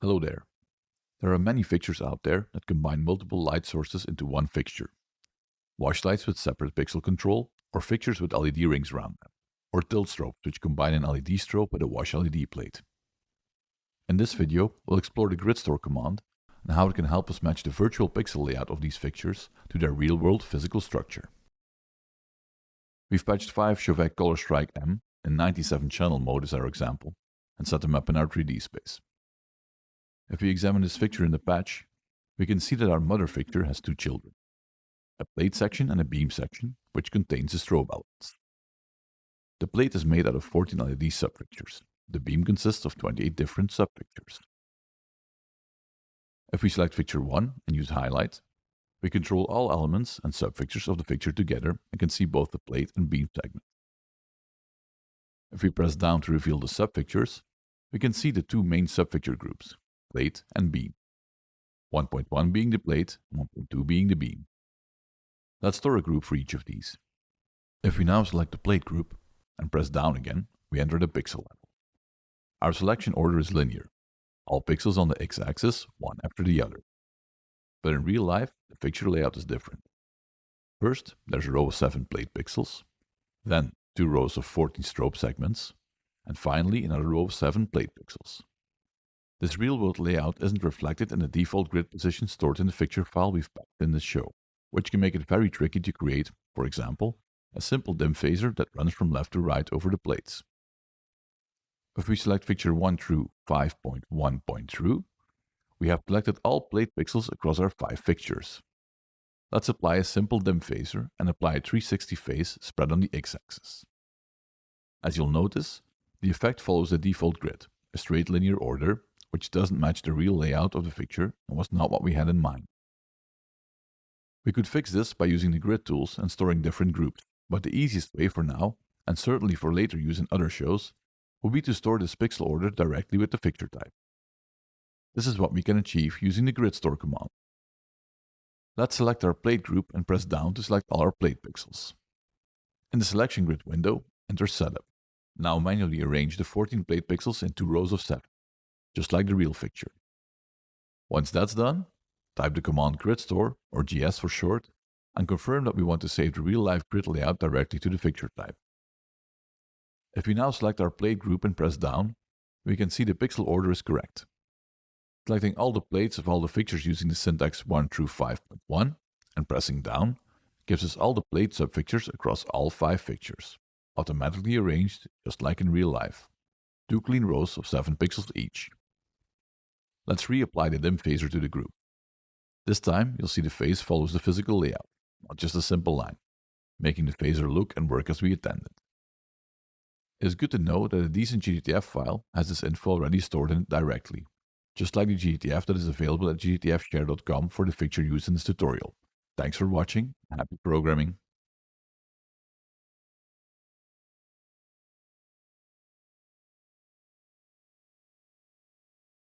Hello there. There are many fixtures out there that combine multiple light sources into one fixture. Wash lights with separate pixel control, or fixtures with LED rings around them, or tilt strobes which combine an LED strobe with a wash LED plate. In this video, we'll explore the Gridstore command and how it can help us match the virtual pixel layout of these fixtures to their real-world physical structure. We've patched 5 Chauvet Color Strike M in 97 channel mode as our example, and set them up in our 3D space. If we examine this fixture in the patch, we can see that our mother fixture has 2 children, a plate section and a beam section, which contains the strobe elements. The plate is made out of 14 LED subfixtures. The beam consists of 28 different subfixtures. If we select fixture 1 and use highlight, we control all elements and subfixtures of the fixture together and can see both the plate and beam segment. If we press down to reveal the subfixtures, we can see the 2 main subfixture groups, plate and beam. 1.1 being the plate, and 1.2 being the beam. Let's store a group for each of these. If we now select the plate group and press down again, we enter the pixel level. Our selection order is linear, all pixels on the x-axis, one after the other. But in real life, the fixture layout is different. First, there's a row of 7 plate pixels, then 2 rows of 14 strobe segments, and finally another row of 7 plate pixels. This real-world layout isn't reflected in the default grid position stored in the fixture file we've packed in this show, which can make it very tricky to create, for example, a simple dim phaser that runs from left to right over the plates. If we select fixture 1 through 5.1.through, we have selected all plate pixels across our 5 fixtures. Let's apply a simple dim phaser and apply a 360 phase spread on the x-axis. As you'll notice, the effect follows the default grid, a straight linear order, which doesn't match the real layout of the fixture and was not what we had in mind. We could fix this by using the grid tools and storing different groups, but the easiest way for now, and certainly for later use in other shows, would be to store this pixel order directly with the fixture type. This is what we can achieve using the Gridstore command. Let's select our plate group and press down to select all our plate pixels. In the selection grid window, enter Setup. Now manually arrange the 14 plate pixels in 2 rows of 7, just like the real fixture. Once that's done, type the command Gridstore, or GS for short, and confirm that we want to save the real-life grid layout directly to the fixture type. If we now select our plate group and press down, we can see the pixel order is correct. Selecting all the plates of all the fixtures using the syntax 1 through 5.1 and pressing down gives us all the plate subfixtures across all 5 fixtures, automatically arranged just like in real life. 2 clean rows of 7 pixels each. Let's reapply the dim phaser to the group. This time you'll see the phase follows the physical layout, not just a simple line, making the phaser look and work as we intended. It is good to know that a decent GTF file has this info already stored in it directly, just like the GTF that is available at gtfshare.com for the fixture used in this tutorial. Thanks for watching, and happy programming.